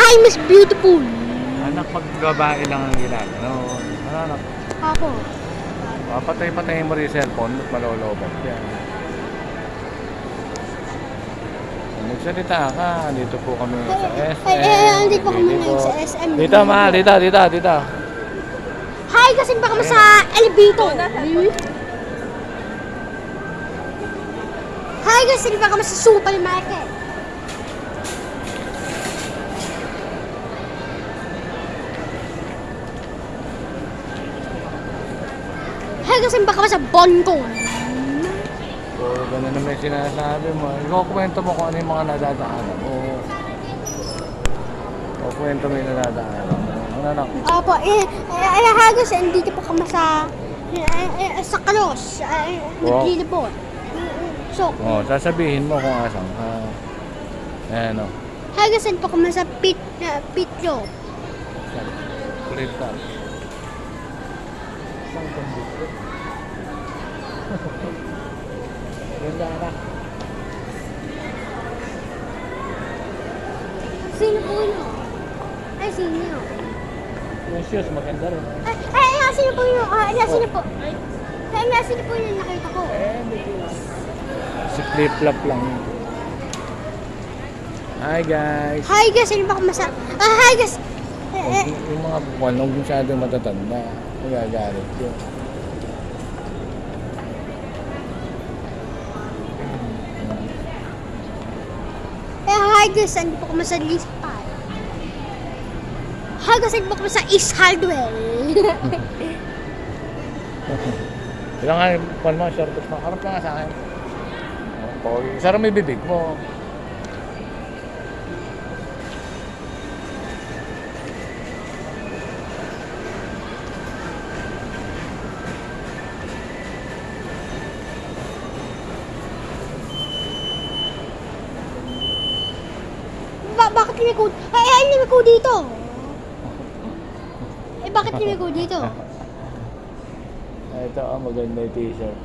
Hi, Miss Beautiful. Anak, pag babae lang ang ginagano. Ano, anak? Ako. Patay-patayin mo rin yung cellphone at malolobat yan. Magsalita ka. Dito po kami sa SM. Hindi po kami ngayon sa SM. Dito, mahal. Dito. Hi, kasi baka mo sa elevator. Hi, kasi baka mo sa supermarket. Hi, kasi baka mo sa Bongo. So, ganun naman yung sinasabi mo. Ikukwento mo kung ano yung mga nadadaanan mo. Ikukwento mo yung nadadaanan mo. Ano, anak? Opo, hi, kasi dito po kami sa Cross. Naglilibot. So, Oh, sasabihin mo kung asan ka. Ayan, o. hi, kasi po kami sa Pitlo. Flip ka. Saan kang dito? Ganda, anak. Sino po yun? Ay, sino? Yung shoes, maganda rin. Sino po yun? Sino po? Sino po yun nakita ko? Si flip-flop lang yun. Hi guys! Hi guys, sino ba kumasa? Hi guys! Yung mga buwan, huwag masyadong matatanda. Magagalit yun. Hi guys, saan po kumasa lista? Hi guys, saan po kumasa East Hardware? Ilang nga yung buwan mo, short mo. Harap ka nga sa akin. Okay. Sarang may bibig mo. Bakit limiko? Limiko dito. Bakit limiko dito? Ito, maganda yung t-shirt.